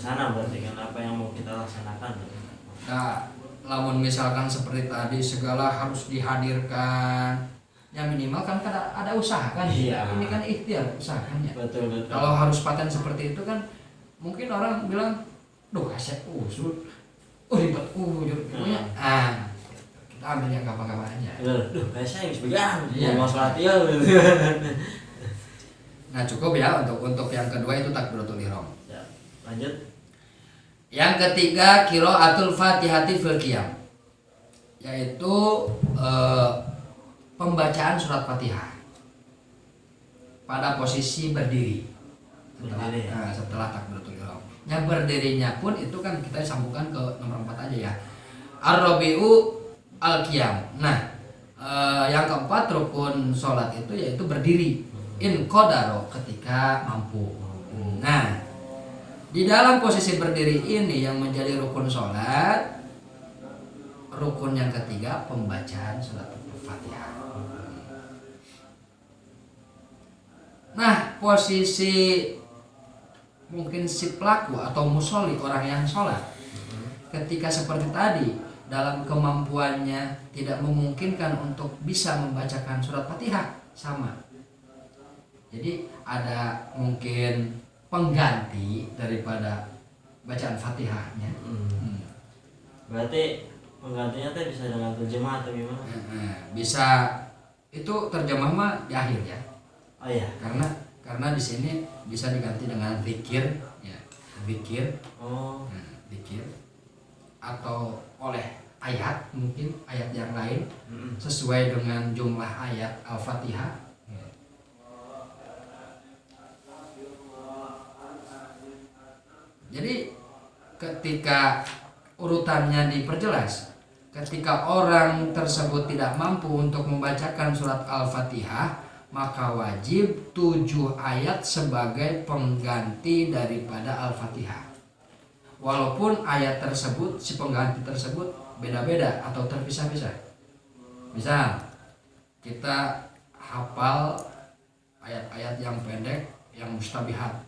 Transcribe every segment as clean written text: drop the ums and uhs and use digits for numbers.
sana berarti kan apa yang mau kita laksanakan. Nah, lamun misalkan seperti tadi segala harus dihadirkan, ya minimal kan ada usaha kan. Iya. Ini kan ikhtiar usahakannya. Betul. Kalau harus paten seperti itu kan mungkin orang bilang, duh aset usut, ribet pokoknya. Kita ambil yang gampang-gampang aja. Duh biasa yang sebagian Iya. mau sholat ya. Nah cukup ya untuk yang kedua itu takbiratul ihram. Ya, lanjut. Yang ketiga qiraatul Fatihati fil qiyam, yaitu pembacaan surat Fatihah pada posisi berdiri setelah takbiratul ihram. Yang berdirinya pun itu kan kita sambungkan ke nomor 4 aja ya. Ar-rabi'u al-qiyam. Nah, yang keempat rukun sholat itu yaitu berdiri. In qadaro, ketika mampu. Nah, di dalam posisi berdiri ini yang menjadi rukun sholat, rukun yang ketiga pembacaan surat Fatihah. Nah, posisi mungkin si pelaku atau musolli, orang yang sholat, ketika seperti tadi dalam kemampuannya tidak memungkinkan untuk bisa membacakan surat Fatihah, sama. Jadi ada mungkin pengganti daripada bacaan Fatihahnya. Berarti penggantinya teh bisa dengan terjemah atau gimana? Bisa, itu terjemah mah di akhir ya. Oh iya. Karena di sini bisa diganti dengan zikir, ya, zikir, zikir, atau oleh ayat, mungkin ayat yang lain sesuai dengan jumlah ayat Al-Fatihah. Jadi ketika urutannya diperjelas, ketika orang tersebut tidak mampu untuk membacakan surat Al-Fatihah, maka wajib 7 ayat sebagai pengganti daripada Al-Fatihah. Walaupun ayat tersebut, si pengganti tersebut beda-beda atau terpisah-pisah. Misal kita hafal ayat-ayat yang pendek yang mustabihat,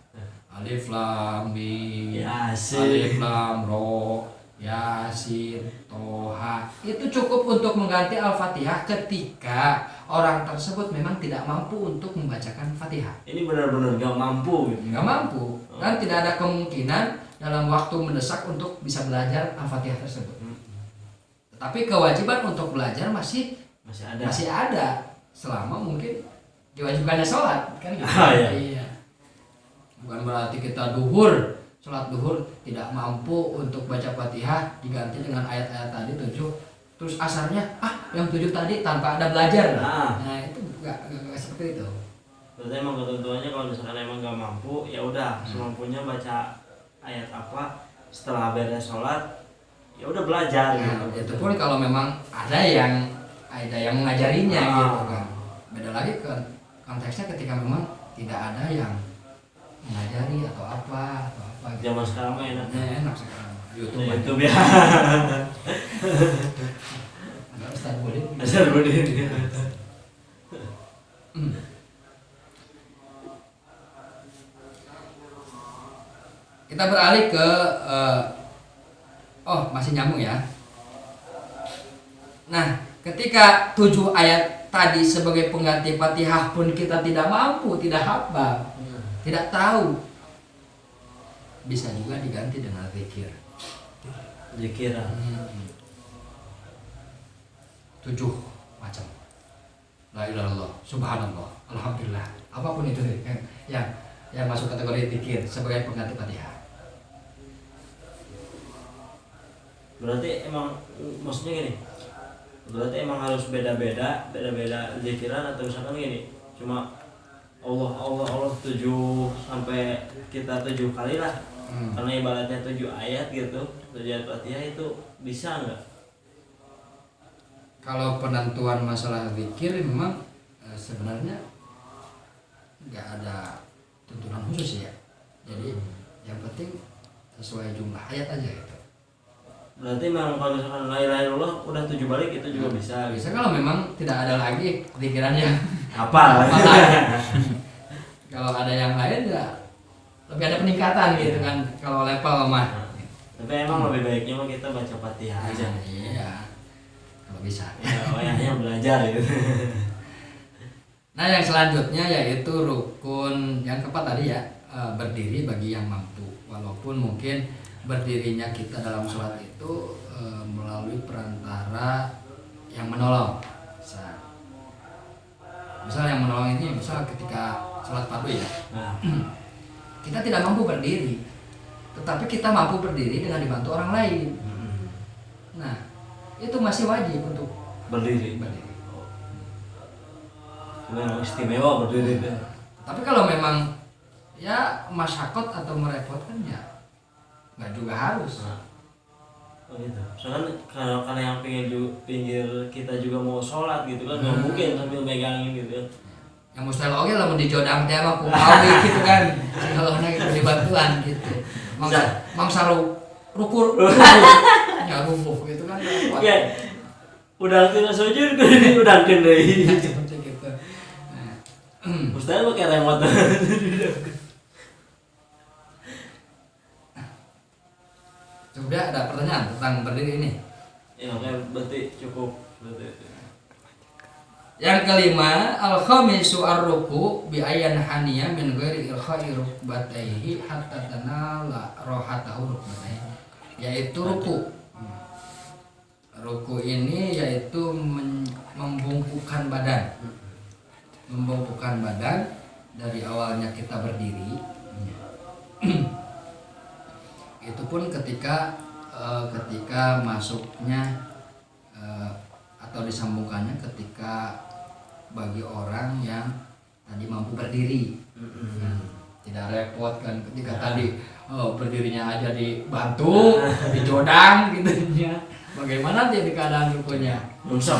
Alif Lam Mim, Alif Lam Ro, Yasin, Toha. Itu cukup untuk mengganti Al-Fatihah ketika orang tersebut memang tidak mampu untuk membacakan Fatihah. Ini benar-benar gak mampu gitu. Nggak mampu, dan tidak ada kemungkinan dalam waktu mendesak untuk bisa belajar Al-Fatihah tersebut. Tetapi kewajiban untuk belajar masih ada selama mungkin diwajibkannya sholat kan gitu. Iya. Bukan berarti kita sholat duhur tidak mampu untuk baca Fatihah diganti dengan ayat-ayat tadi 7, terus asarnya yang 7 tadi tanpa ada belajar. Nah itu enggak seperti itu. Berarti emang ketentuannya kalau misalkan emang gak mampu, ya udah semampunya baca ayat apa, setelah beres sholat ya udah belajar. Nah, itu pun kalau memang ada yang mengajarinya gitu kan. Beda lagi konteksnya ketika memang tidak ada yang mengajari atau apa gitu. Zaman sekarang mah enak. Enak sekarang. YouTube ya. Ada Ustaz Budin. Kita beralih ke masih nyambung ya. Nah, ketika 7 ayat tadi sebagai pengganti Fatihah pun kita tidak mampu, tidak hafal, tidak tahu, bisa juga diganti dengan zikir. 7 macam. La ilaha illallah, subhanallah, alhamdulillah, apapun itu yang masuk kategori zikir sebagai pengganti Fatihah. Berarti emang maksudnya gini, berarti emang harus beda-beda zikiran, atau misalkan gini, cuma Allah 7 sampai kita 7 kali lah, karena ibaratnya 7 ayat gitu, 7 ayat Fatihah itu bisa nggak? Kalau penentuan masalah zikir memang sebenarnya nggak ada tuntunan khusus ya, jadi yang penting sesuai jumlah ayat aja gitu. Berarti memang kalau misalkan la ilaha illallah udah 7 balik itu juga bisa. Bisa kalau memang tidak ada lagi pikirannya apa? Kalau ada yang lain ya lebih ada peningkatan gitu kan kalau level mah. Tapi emang lebih baiknya mah kita baca Fatihah aja. Iya, kalau bisa. Ya, ayahnya belajar gitu. Nah yang selanjutnya yaitu rukun yang keempat tadi ya, berdiri bagi yang mampu. Walaupun mungkin berdirinya kita dalam sholat itu melalui perantara yang menolong. Misal yang menolong ini misal ketika sholat fardu ya, Nah, kita tidak mampu berdiri, tetapi kita mampu berdiri dengan dibantu orang lain. Nah itu masih wajib untuk berdiri. berdiri. Memang istimewa berdiri itu. Tapi kalau memang ya masyakot atau merepotkan ya nggak juga harus. Nah, oh gitu. Soalnya karena yang pinggir kita juga mau sholat gitu kan, nggak mungkin sambil megangin gitu kan. Yang mustahil oke lah mau dijodang teh mah kumawi gitu kan. Kalau gitu dibantuan gitu. Mangsa rukur ya rubuh gitu kan. Ya, udah kena sujud udah kena deui. Seperti gitu. Nah, Mustahil pakai remote. sudah ada pertanyaan tentang berdiri ini. Ya, oke, berarti cukup berarti. Yang kelima, al-khamisu ar-ruku bi ayan haniya min ghairi ilkha'i rukbatayhi hatta tanala rohatahu rukbatayhi. Yaitu ruku. Ruku ini yaitu membungkukkan badan. Membungkukkan badan dari awalnya kita berdiri. Itu pun ketika masuknya atau disambungkannya ketika bagi orang yang tadi mampu berdiri. Tidak repot kan ketika tadi berdirinya aja dibantu, dijodang gitu ya. Bagaimana dia di keadaan rukunya? Nusap.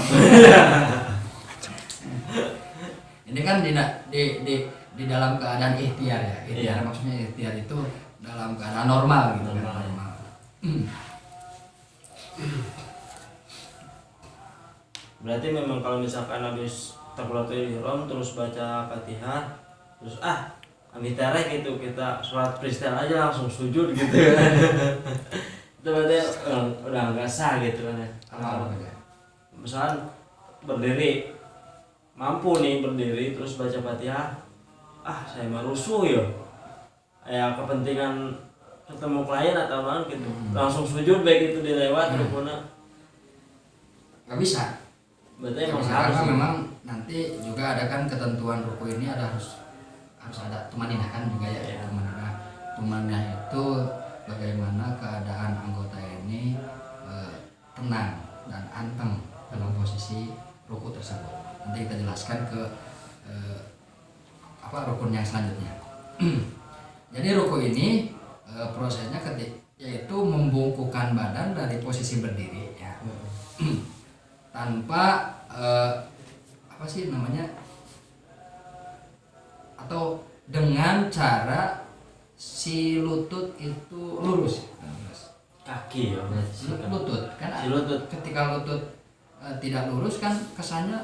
Ini kan di dalam keadaan ikhtiar ya. Ikhtiar maksudnya ikhtiar itu dalam keadaan normal gitu kan. Normal. Berarti memang kalau misalkan habis takbiratul ihram terus baca Fatihah terus ambil tarek gitu kita sholat freestyle aja langsung sujud gitu kan. Itu berarti udah nggak sah gitu kan ya. Misalkan berdiri mampu nih berdiri terus baca Fatihah saya mah rusuh ya kepentingan ketemu klien atau mana gitu langsung sujud baik itu dilewat rukunnya nggak bisa. berarti emang Karena harus memang nanti juga ada kan ketentuan ruku ini harus ada tumaninah kan juga ya. Tumaninah itu bagaimana keadaan anggota ini tenang dan anteng dalam posisi ruku tersebut. Nanti kita jelaskan ke rukun yang selanjutnya. Jadi ruku ini prosesnya yaitu membungkukkan badan dari posisi berdiri ya. Tanpa atau dengan cara si lutut itu lurus. kaki Lutut kan si lutut ketika lutut tidak lurus kan kesannya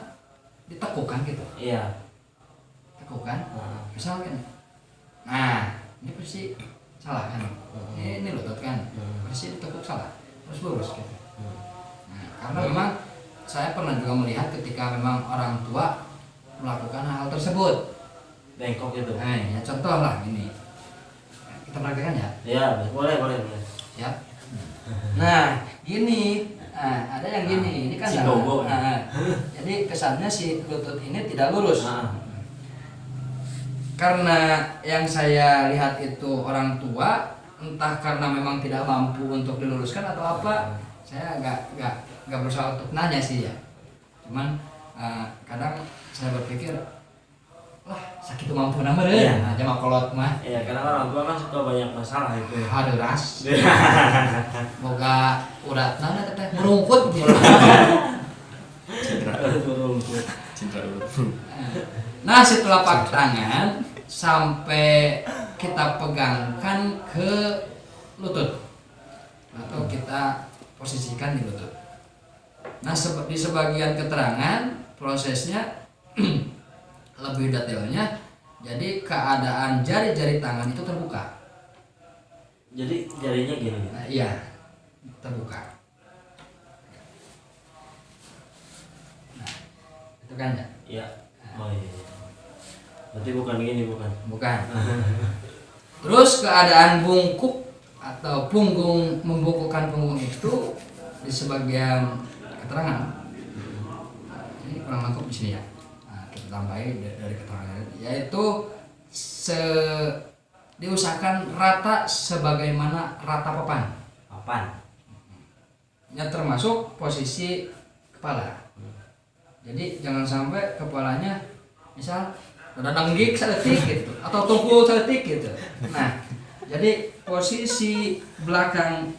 ditekukan gitu. iya Tekukan. Misalkan ini posisi salah kan. Ini lutut kan. Posisi ditekuk salah. Terus lurus gitu. Karena memang saya pernah juga melihat ketika memang orang tua melakukan hal tersebut. bengkok gitu Ya contoh lah ini. Kita praktekkan ya. iya boleh Ya. Nah, gini. Ada yang gini. Ini kan si gogo. jadi kesannya si lutut ini tidak lurus. Karena yang saya lihat itu orang tua, entah karena memang tidak mampu untuk diluruskan atau apa, saya nggak berusaha untuk nanya sih ya. Cuman kadang saya berpikir, wah sakit mampu nama deh, aja mah kolot mah. Iya karena orang tua kan suka banyak masalah itu. Aduh ras. Boga urat nana teteh merungkut gitu. Nah si telapak tangan sampai kita pegangkan ke lutut atau kita posisikan di lutut. Nah di sebagian keterangan prosesnya lebih detailnya, jadi keadaan jari-jari tangan itu terbuka. Jadi jarinya gini. Nah, iya, terbuka. Nah, itu kan ya? Iya. Oh iya. Berarti bukan gini, bukan. Bukan. Terus keadaan bungkuk atau punggung, membungkukkan punggung itu di sebagian keterangan ini kurang lengkap di sini ya. Nah, kita tambahin dari keterangan yaitu diusahakan rata sebagaimana rata papan. Papan. Ya termasuk posisi kepala. Jadi jangan sampai kepalanya misal ada nanggik seletik gitu atau tungkul seletik gitu. Nah, jadi posisi belakang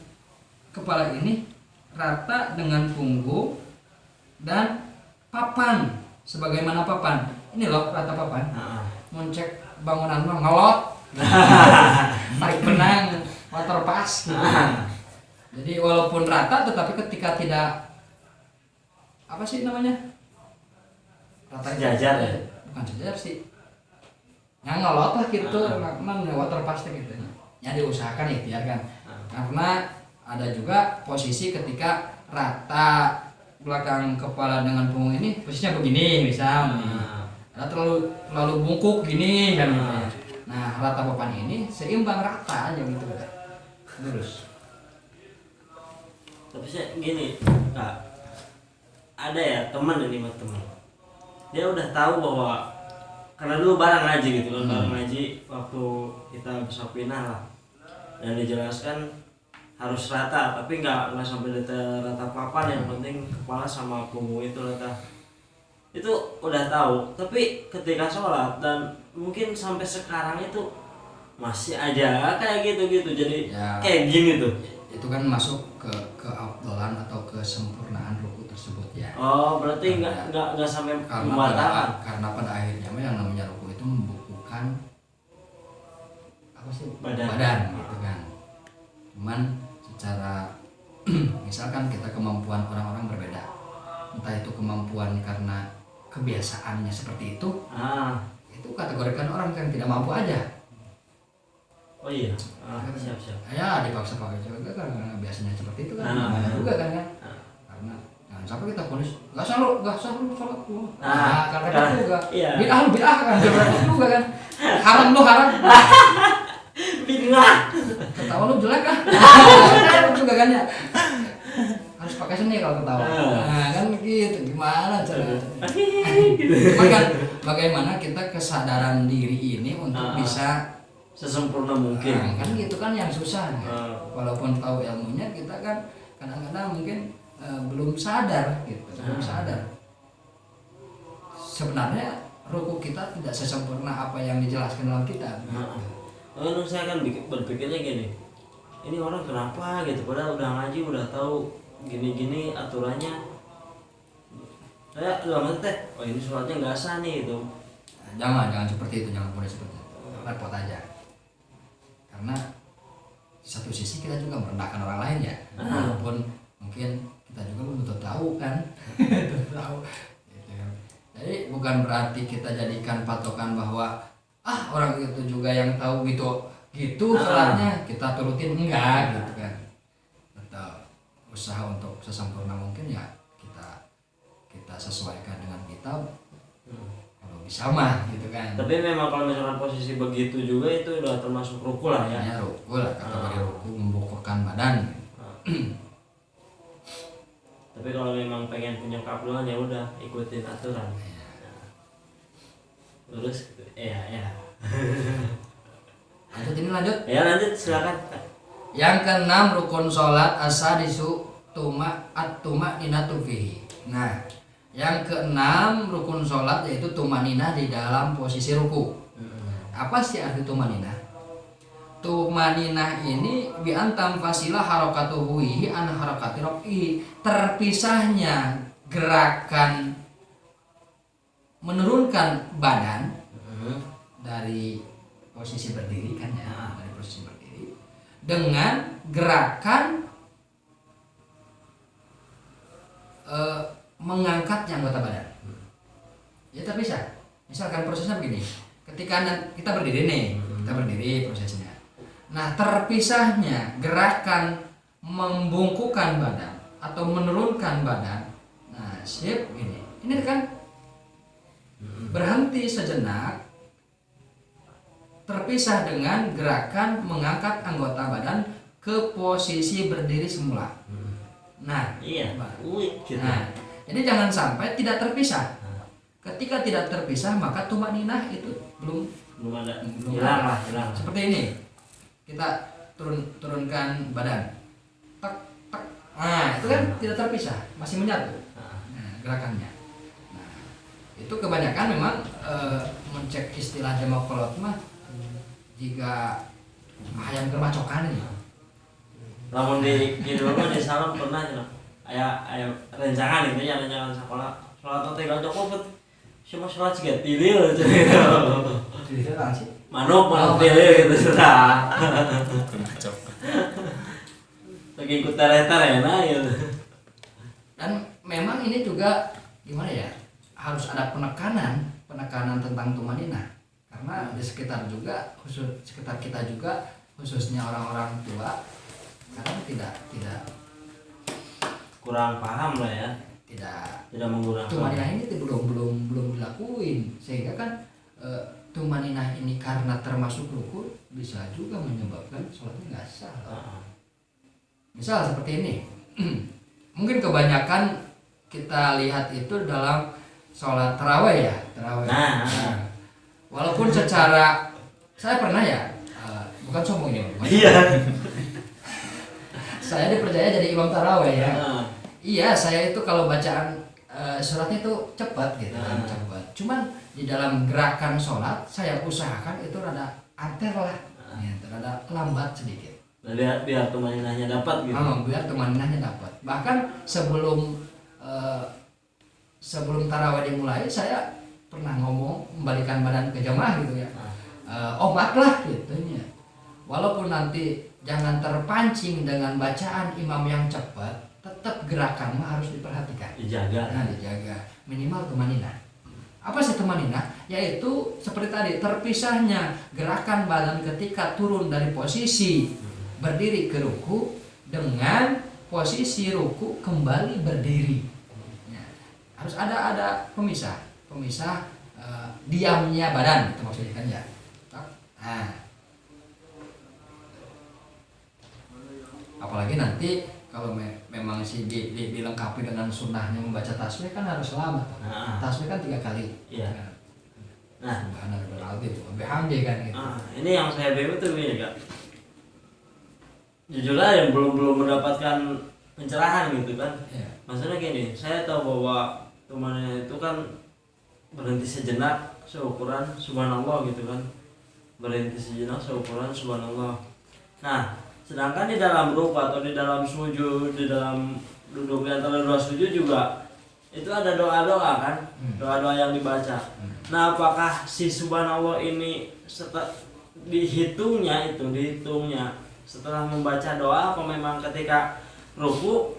kepala ini rata dengan punggung dan papan sebagaimana papan. Ini loh rata papan. Mencek bangunan mah ngelot. Tarik benang, water pass gitu. Jadi walaupun rata tetapi ketika tidak apa sih namanya? Rata Sejajar ya? Bukan sejajar sih. Yang ngelot lah gitu, namanya water pass gitu. Ya diusahakan ikhtiar kan. Karena ada juga posisi ketika rata belakang kepala dengan punggung ini posisinya begini misal nih. Ada terlalu bungkuk gini kan gitu ya. Nah, rata papan ini seimbang rata aja gitu. Lurus. Tapi saya gini, Kak. Ada ya teman ini mah teman. Dia udah tahu bahwa karena dulu bareng ngaji gitu kan, bareng ngaji waktu kita besok pindah lah. Dan dijelaskan harus rata, tapi nggak sampai rata papan, yang penting kepala sama punggung itu rata. Itu udah tahu, tapi ketika sholat dan mungkin sampai sekarang itu masih aja kayak gitu-gitu, jadi Ya, kayak gini tuh. itu kan masuk ke keafdalan atau kesempurnaan ruku tersebut ya. Oh, berarti nggak sampai membatalkan. Karena pada akhirnya yang namanya ruku itu membukukan apa sih badan gitu kan. Cuman secara misalkan kita kemampuan orang-orang berbeda, entah itu kemampuan karena kebiasaannya seperti itu, itu kategorikan orang yang tidak mampu aja. Oh iya, siap. Ya dipaksa pakai juga karena biasanya seperti itu kan. Ada juga kan kan. Karena jangan sampai kita ponis nggak sah lu sholat lu. Karena itu juga bid'ah kan seperti itu juga kan. Haram lu haram. Bid'ah. Ketawa lu jelek kan. Itu juga kan ya. Harus pakai seni kalau ketawa. Nah kan gitu gimana caranya? Cuman kan bagaimana kita kesadaran diri ini untuk bisa sesempurna mungkin. Kan gitu kan yang susah kan? Walaupun tahu ilmunya kita kan kadang-kadang mungkin belum sadar gitu, belum sadar sebenarnya ruku kita tidak sesempurna apa yang dijelaskan dalam kitab. Lalu saya kan berpikirnya gini, ini orang kenapa gitu, padahal udah ngaji udah tahu gini-gini aturannya. Saya udah ngerti, oh ini sholatnya nggak sah nih itu. Jangan seperti itu, jangan boleh seperti itu, repot aja. Karena di satu sisi kita juga merendahkan orang lain ya, walaupun mungkin kita juga belum tahu kan, tahu. Gitu. Jadi bukan berarti kita jadikan patokan bahwa orang itu juga yang tahu gitu sholatnya kita turutin, enggak gitu kan. Tetap usaha untuk sesempurna mungkin ya kita sesuaikan dengan kitab. Sama gitu kan. Tapi memang kalau misalkan posisi begitu juga itu udah termasuk ruku lah ya. Ya ruku lah, kategori ruku membungkukkan badan. Tapi kalau memang pengen punya kabluan ya udah ikutin aturan. Lurus gitu. Ya. Lanjut. Ya lanjut silakan. Yang keenam rukun sholat asadisu tumaninatu fihi. Nah, yang keenam rukun sholat yaitu tumaninah di dalam posisi ruku. Apa sih arti tumaninah? Tumaninah ini biantam fasilah harokatuhi an harokati roki, terpisahnya gerakan menurunkan badan dari posisi berdiri kan ya, dari posisi berdiri dengan gerakan mengangkatnya anggota badan. Ya terpisah. Misalkan prosesnya begini, ketika kita berdiri nih, kita berdiri prosesnya. Nah, terpisahnya gerakan membungkukkan badan atau menurunkan badan. Nah, sip ini. Ini kan berhenti sejenak, terpisah dengan gerakan mengangkat anggota badan ke posisi berdiri semula. Nah, Iya. Gitu. nah, jadi jangan sampai tidak terpisah. Ketika tidak terpisah maka tumaninah itu belum Belum ada. belum Hilang ada. lah, hilang. Seperti ini. Kita turunkan badan. Tek tek. Nah, itu kan tidak terpisah, masih menyatu. Nah, gerakannya. Nah, itu kebanyakan memang mencek istilah demokrat mah jika ayam kermacokan ini. Namun di dulu di salam pernah ya, ayah rencangan itu ya, rencangan sekolah sholat nanti gak cukup, cuma sholat juga tilil aja. Itu kan sih. Manuk tilil gitu sudah. Lagi ikut tere-tere nah gitu. Dan memang ini juga gimana ya, harus ada penekanan tentang tumaninah, karena di sekitar juga, sekitar kita juga, khususnya orang-orang tua kadang tidak Kurang paham lah ya, tidak menggunakan. tumaninah ini belum dilakuin, sehingga kan tumaninah ini karena termasuk rukun bisa juga menyebabkan sholatnya nggak sah. Misal seperti ini. Mungkin kebanyakan kita lihat itu dalam sholat tarawih ya, Nah. Walaupun secara saya pernah ya, bukan sombong ini, Bang. Iya. Saya dipercaya jadi imam tarawih ya. Nah. Iya, saya itu kalau bacaan suratnya itu cepat gitu kan, cepat. Cuman di dalam gerakan sholat saya usahakan itu rada anter lah, gitu, rada lambat sedikit. Biar tumaninahnya dapat gitu. Biar tumaninahnya dapat. Bahkan sebelum tarawih dimulai, saya pernah ngomong membalikan badan ke jamaah gitu ya. Obat lah gitu ya. Walaupun nanti jangan terpancing dengan bacaan imam yang cepat, tetap gerakan mah harus diperhatikan. Dijaga. Nah, dijaga. Minimal tumaninah. Apa sih tumaninah? Yaitu seperti tadi, terpisahnya gerakan badan ketika turun dari posisi berdiri ke ruku dengan posisi ruku kembali berdiri. Ya, harus ada pemisah diamnya badan, itu maksudnya kan ya. Nah, apalagi nanti kalau memang sih dilengkapi dengan sunnahnya membaca tasbih kan harus lama. Tasbih kan 3 kali. Iya. Nah, subhanallah bihamdi kan gitu. Ini yang saya bingung tuh ini Kak. Jujur aja belum mendapatkan pencerahan gitu kan. Ya. Maksudnya gini, saya tahu bahwa tumaninah itu kan berhenti sejenak seukuran subhanallah gitu kan. Berhenti sejenak seukuran subhanallah. Nah, sedangkan di dalam ruku atau di dalam sujud, di dalam duduk di antara dua sujud juga itu ada doa-doa kan, doa-doa yang dibaca. Nah, apakah si subhanallah ini dihitungnya setelah membaca doa, apa memang ketika ruku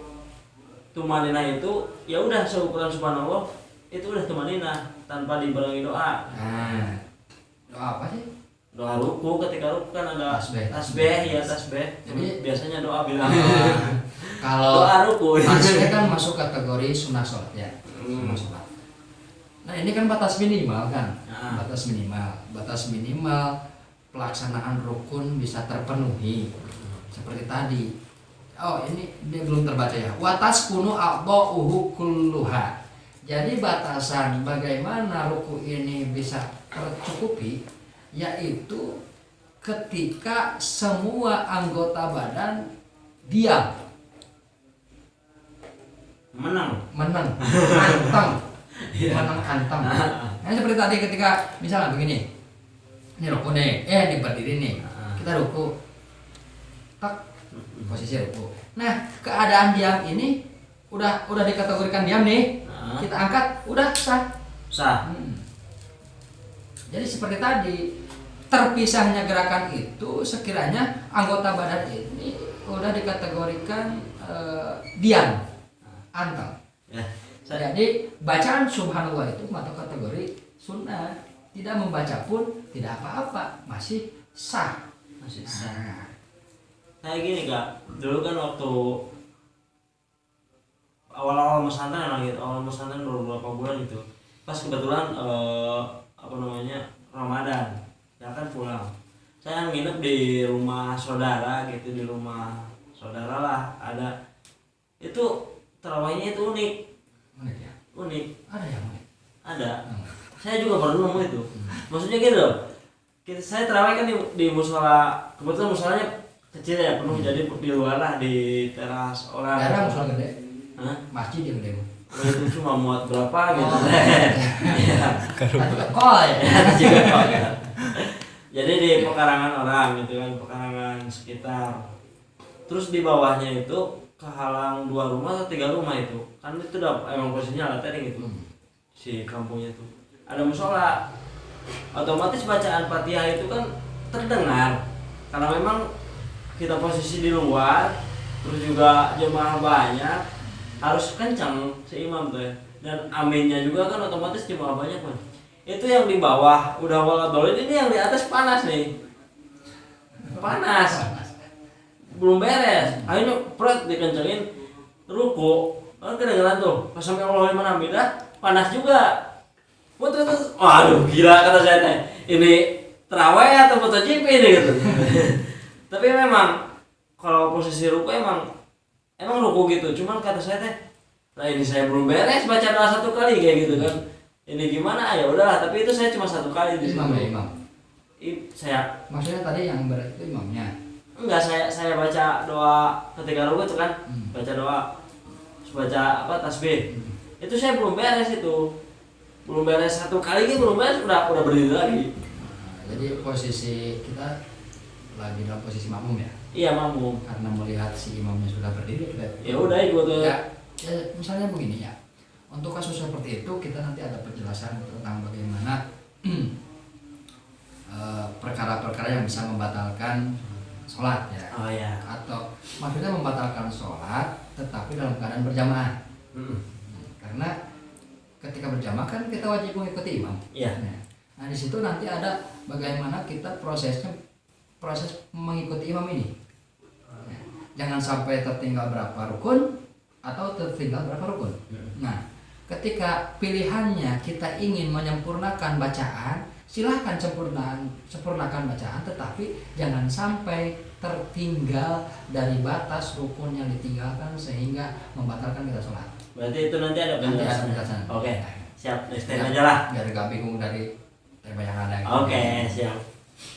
tumaninah itu ya udah seukuran subhanallah itu udah tumaninah tanpa dibarengi doa. Nah, doa apa sih? Doa ruku, ketika ruku kan ada tasbih. Jadi biasanya doa bilang kalau doa ruku. tasbih kan masuk kategori sunnah sholat ya. Sunnah sholat. Nah, ini kan batas minimal kan? Batas minimal pelaksanaan rukun bisa terpenuhi. Seperti tadi. Oh, ini dia belum terbaca ya. Watas kunu a'dha'uhu kulluha. Jadi batasan bagaimana ruku ini bisa tercukupi yaitu ketika semua anggota badan diam, menang anteng. Nah, seperti tadi ketika misalnya begini, ini ruku nih, ini berdiri nih, kita ruku, tak posisi ruku. Nah, keadaan diam ini udah dikategorikan diam nih, kita angkat, udah sah. Jadi seperti tadi, terpisahnya gerakan itu sekiranya anggota badan ini udah dikategorikan diam, anteng. Ya, Jadi bacaan subhanallah itu masuk kategori sunnah, tidak membaca pun tidak apa-apa, masih sah. masih sah. Nah, Kayak gini kak, dulu kan waktu awal-awal pesantren lah gitu, awal pesantren baru beberapa bulan gitu, pas kebetulan apa namanya Ramadan, saya kan pulang, saya nginep di rumah saudara gitu, di rumah saudara lah ada, itu terawihnya itu unik, unik ya. unik, Ada yang unik. ada, saya juga baru nemu itu, maksudnya gitu, saya terawih kan di musola, kebetulan musolanya kecil ya, penuh, jadi di luar lah, di teras orang. Daerah musola gede. Hah? Masjid yang gede. Oh, itu cuma muat berapa gitu. Oh. Iya. Kol ya. Juga kok. Jadi di pekarangan orang gitu kan, pekarangan sekitar. Terus di bawahnya itu kehalang 2 rumah atau 3 rumah itu. Kan itu udah emang posisinya latering gitu. Si kampungnya itu. Ada musola. Otomatis bacaan Fatihah itu kan terdengar. Karena memang kita posisi di luar, terus juga jemaah banyak, harus kencang si imam tuh ya. Dan aminnya juga kan otomatis jemaah banyak kan. Itu yang di bawah udah waladolin, ini yang di atas panas nih, panas, belum beres. Akhirnya pret dikencengin, ruku kan kedengeran tuh, pas sampai Allahu liman hamidah panas juga. Terus, waduh gila kata saya teh, ini terawih atau MotoGP ini gitu. Tapi memang kalau posisi ruku emang ruku gitu, cuman kata saya teh, nah ini saya belum beres baca doa 1 kali kayak gitu kan, ini gimana ya udahlah, tapi itu saya cuma 1 kali di situ. Imam ya imam. Saya Maksudnya tadi yang berat itu imamnya. enggak, saya baca doa ketika ruku itu kan, baca doa, terus baca apa tasbih, itu saya belum beres itu, belum beres 1 kali gitu, belum beres udah berdiri lagi. Jadi posisi kita lagi dalam posisi makmum ya. Iya makmum. Karena melihat si imamnya sudah berdiri kita. Ya udah ikut tuh. Ya, misalnya begini ya. Untuk kasus seperti itu kita nanti ada penjelasan tentang bagaimana perkara-perkara yang bisa membatalkan sholat ya. Oh ya. Atau maksudnya membatalkan sholat tetapi dalam keadaan berjamaah. Karena ketika berjamaah kan kita wajib mengikuti imam. Iya. Nah di situ nanti ada bagaimana kita proses mengikuti imam ini. Jangan sampai tertinggal berapa rukun atau tertinggal berapa rukun. Nah, ketika pilihannya kita ingin menyempurnakan bacaan, silahkan sempurnakan bacaan, tetapi jangan sampai tertinggal dari batas rukun yang ditinggalkan sehingga membatalkan kita sholat. Berarti itu nanti ada penjelasan. Oke, siap. Next aja lah. Biar gak bingung dari tema yang ada. Oke, siap.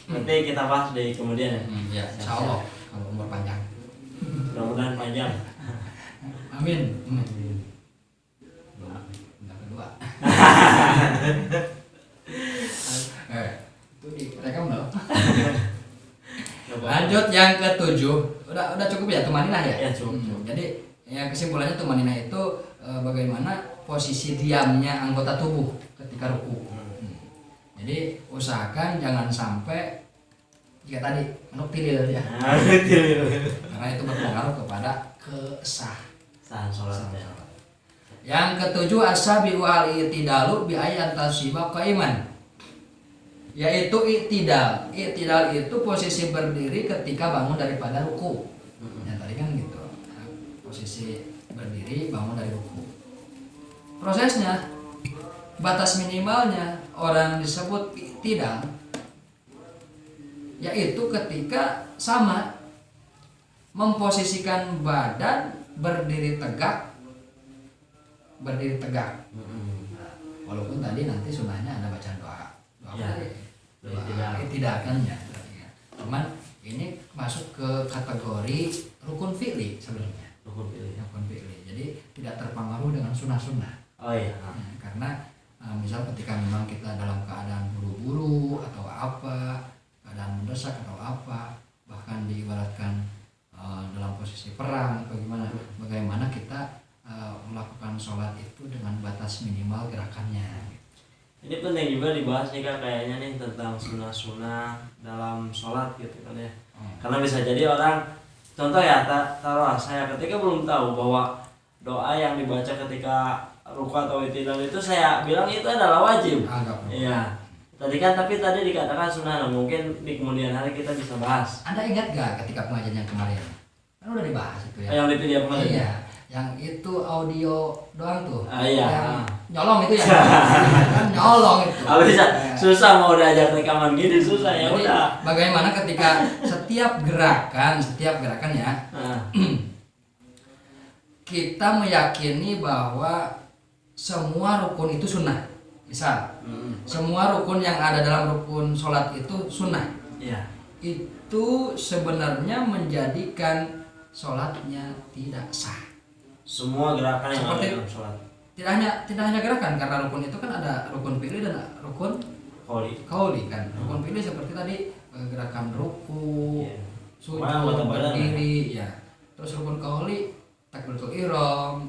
Nanti kita bahas di kemudian ya. Ya, insya Allah kalau umur panjang. Mudah-mudahan panjang. Amin. Yang kedua. Itu direkam loh. Lanjut yang ke-7. Udah cukup ya tumaninah ya? Ya cukup. Jadi yang kesimpulannya tumaninah itu bagaimana posisi diamnya anggota tubuh ketika ruku. Jadi usahakan jangan sampai jika tadi menuk tilil ya. Karena itu berpengaruh kepada kesahan sholat. Yang ke-7 as-sabi'u al-i'tidalu bi ayyan tasiba qaiman. Yaitu i'tidal. I'tidal itu posisi berdiri ketika bangun daripada ruku. Yang tadi kan gitu. Posisi berdiri bangun dari ruku. Prosesnya batas minimalnya orang disebut i'tidal yaitu ketika sama memposisikan badan berdiri tegak. Walaupun tadi nanti sunahnya ada bacaan doa Ya, tidak ya. Cuman ini masuk ke kategori rukun fi'li sebenarnya. Rukun fi'li. Jadi tidak terpengaruh dengan sunnah-sunnah. Oh iya. Karena misal ketika memang kita dalam keadaan buru-buru atau apa, keadaan mendesak atau apa, bahkan diibaratkan dalam posisi perang atau bagaimana kita melakukan sholat itu dengan batas minimal gerakannya. Ini penting juga dibahas nih kak, kayaknya nih tentang sunnah-sunnah dalam sholat gitu kan ya. Karena bisa jadi orang, contoh ya, taruh saya ketika belum tahu bahwa doa yang dibaca ketika ruku atau i'tidal itu saya bilang itu adalah wajib. Anggap. Iya. Tadi kan tapi tadi dikatakan sunnah, mungkin di kemudian hari kita bisa bahas. Anda ingat gak ketika pengajian yang kemarin? Kan udah dibahas itu ya. Yang di video kemarin. Iya, yang itu audio doang tuh. Iya. Yang nyolong itu ya. Kan nyolong itu. Bisa susah mau diajak rekaman gini, susah ya Jadi, udah. bagaimana ketika setiap gerakan ya, Nah, kita meyakini bahwa semua rukun itu sunnah. Misal, semua rukun yang ada dalam rukun sholat itu sunnah. iya. Itu sebenarnya menjadikan sholatnya tidak sah. Semua gerakan yang Seperti- ada dalam sholat. Tidak hanya gerakan, karena rukun itu kan ada rukun fi'li dan rukun qauli kan. Rukun fi'li seperti tadi gerakan ruku, Iya. sujud, Anggota badan. berdiri, ya. Terus rukun qauli takbiratul ihram,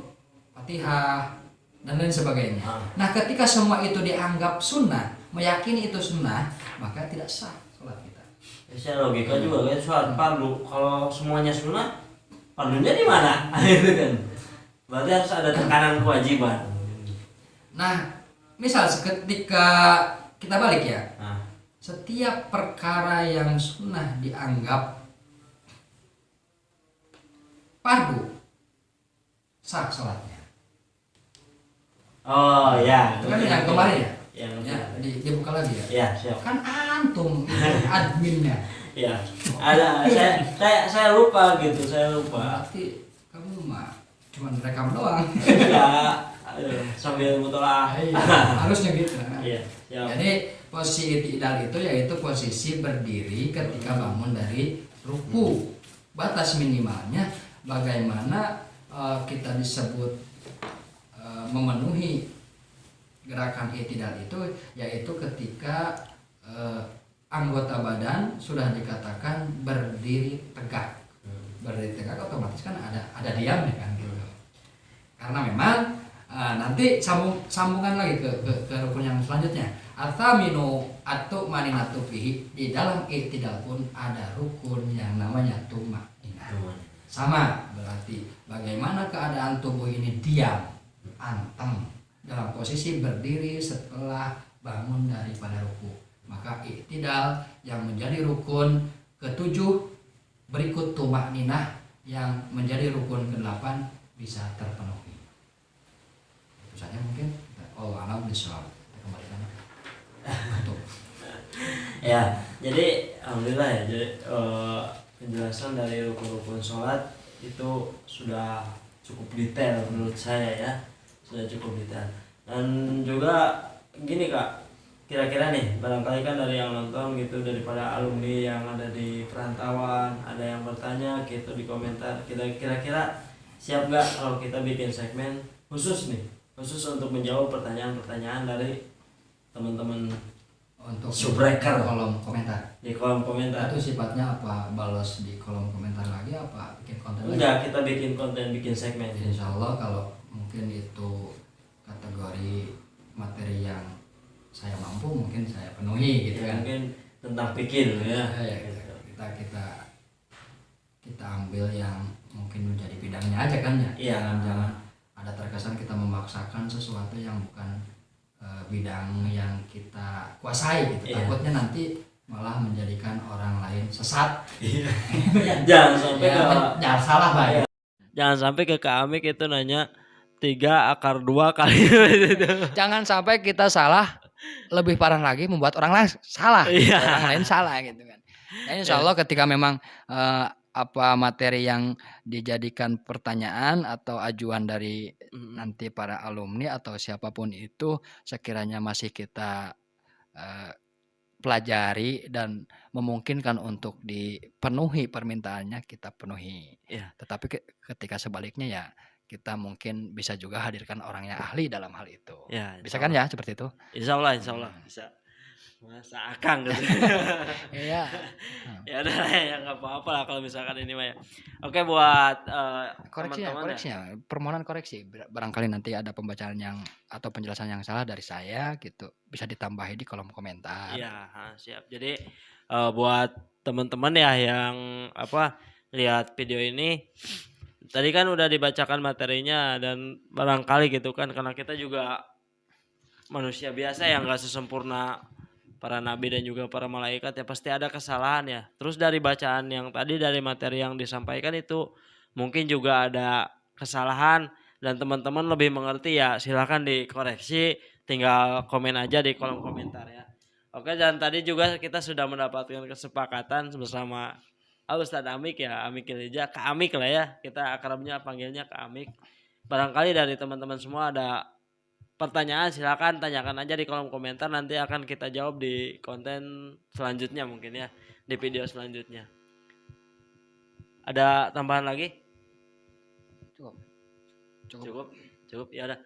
Fatihah dan lain sebagainya. Nah, ketika semua itu dianggap sunnah, meyakini itu sunnah, maka tidak sah sholat kita. Ya, secara logika juga kan sholat fardu. Kalau semuanya sunnah, fardunya di mana? Gitu kan. Berarti harus ada tekanan kewajiban. Nah, misal ketika kita balik ya, Nah, setiap perkara yang sunnah dianggap fardu, sah sholatnya. oh ya. Itu kan yang kemarin ya? Yang Ya, dibuka lagi ya. ya siap. Kan antum adminnya. Ya, ada saya lupa gitu, saya lupa. Berarti kamu mah cuma rekam doang. Ya, aduh, sambil mutolah. Harusnya gitu. Iya, siap. Jadi posisi i'tidal itu yaitu posisi berdiri ketika bangun dari ruku. Batas minimalnya bagaimana kita disebut memenuhi gerakan i'tidal itu, yaitu ketika anggota badan sudah dikatakan berdiri tegak. Berdiri tegak otomatis kan ada diamnya kan gitu. Karena memang nanti sambungan lagi ke rukun yang selanjutnya. Atsaminu atau maninatu fihi, di dalam i'tidal pun ada rukun yang namanya tumaninah. Sama berarti bagaimana keadaan tubuh ini diam, anteng dalam posisi berdiri setelah bangun daripada ruku. Maka i'tidal yang menjadi rukun ketujuh berikut tumaninah yang menjadi rukun ke-8 bisa terpenuhi. Itu saja mungkin. Allah a'lam bishawab. Kita kembalikan. Betul. Ya, jadi alhamdulillah ya. Jadi penjelasan dari rukun-rukun sholat itu sudah cukup detail menurut saya ya, sudah cukup detail. Dan juga gini Kak, kira-kira nih barangkali kan dari yang nonton gitu, daripada alumni yang ada di perantauan, ada yang bertanya gitu di komentar, kita kira-kira siap nggak kalau kita bikin segmen khusus nih, khusus untuk menjawab pertanyaan-pertanyaan dari teman-teman Untuk Subbreaker. kolom komentar. di kolom komentar. Itu sifatnya apa? Balas di kolom komentar lagi apa bikin konten lagi? Enggak, kita bikin konten, bikin segmen. Insya Allah kalau mungkin itu kategori materi yang saya mampu mungkin saya penuhi gitu Ya, kan. mungkin tentang pikir ya. Ya, kita ambil yang mungkin menjadi bidangnya aja kan ya. Iya. Jangan ada terkesan kita memaksakan sesuatu yang bukan bidang yang kita kuasai gitu. Iya. Takutnya nanti malah menjadikan orang lain sesat. Iya. Jangan sampai Ya, jangan salah Pak. Iya. Jangan sampai ke Amik itu nanya 3 akar 2 kali. Jangan sampai kita salah, lebih parah lagi membuat orang lain salah. Iya. Orang lain salah gitu kan. Ya, insya Allah ketika memang apa materi yang dijadikan pertanyaan atau ajuan dari nanti para alumni atau siapapun itu sekiranya masih kita pelajari dan memungkinkan untuk dipenuhi permintaannya, kita penuhi. Iya. Tetapi ketika sebaliknya ya kita mungkin bisa juga hadirkan orang yang ahli dalam hal itu. Ya, Bisa kan ya seperti itu? Insya Allah bisa. Masa akang gitu. Iya. Ya udah lah ya, nggak apa-apa lah kalau misalkan ini mah ya. Oke, buat teman-teman Koreksinya, permohonan koreksi. Barangkali nanti ada pembacaan yang atau penjelasan yang salah dari saya gitu, bisa ditambahi di kolom komentar. Iya, siap. Jadi buat teman-teman ya yang lihat video ini, tadi kan udah dibacakan materinya dan barangkali gitu kan, karena kita juga manusia biasa yang nggak sesempurna para nabi dan juga para malaikat ya pasti ada kesalahan ya. Terus dari bacaan yang tadi, dari materi yang disampaikan itu mungkin juga ada kesalahan dan teman-teman lebih mengerti ya silakan dikoreksi, tinggal komen aja di kolom komentar ya. Oke, dan tadi juga kita sudah mendapatkan kesepakatan bersama Ustadz Amik ya, Amik Ilija, Kak Amik lah ya, kita akrabnya panggilnya Kak Amik. Barangkali dari teman-teman semua ada pertanyaan silakan tanyakan aja di kolom komentar, nanti akan kita jawab di konten selanjutnya mungkin ya, di video selanjutnya. Ada tambahan lagi? Cukup ya udah.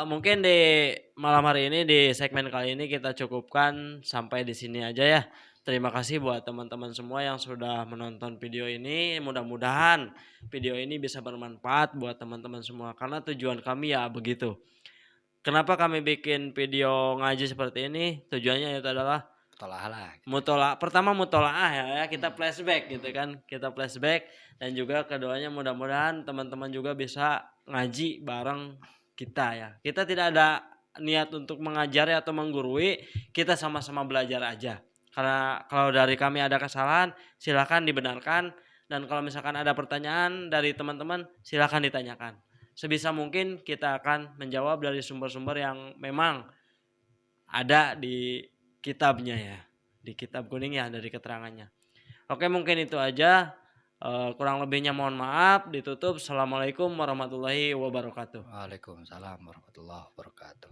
Mungkin di malam hari ini di segmen kali ini kita cukupkan sampai di sini aja ya. Terima kasih buat teman-teman semua yang sudah menonton video ini. Mudah-mudahan video ini bisa bermanfaat buat teman-teman semua karena tujuan kami ya begitu. Kenapa kami bikin video ngaji seperti ini? Tujuannya itu adalah pertama mutolaah ya, kita flashback gitu kan, kita flashback dan juga keduanya mudah-mudahan teman-teman juga bisa ngaji bareng kita ya. Kita tidak ada niat untuk mengajari atau menggurui, kita sama-sama belajar aja. Karena kalau dari kami ada kesalahan silakan dibenarkan, dan kalau misalkan ada pertanyaan dari teman-teman silakan ditanyakan. Sebisa mungkin kita akan menjawab dari sumber-sumber yang memang ada di kitabnya ya, di kitab kuning ya, dari keterangannya. Oke, mungkin itu aja. Kurang lebihnya mohon maaf. Ditutup. Assalamualaikum warahmatullahi wabarakatuh. Waalaikumsalam warahmatullahi wabarakatuh.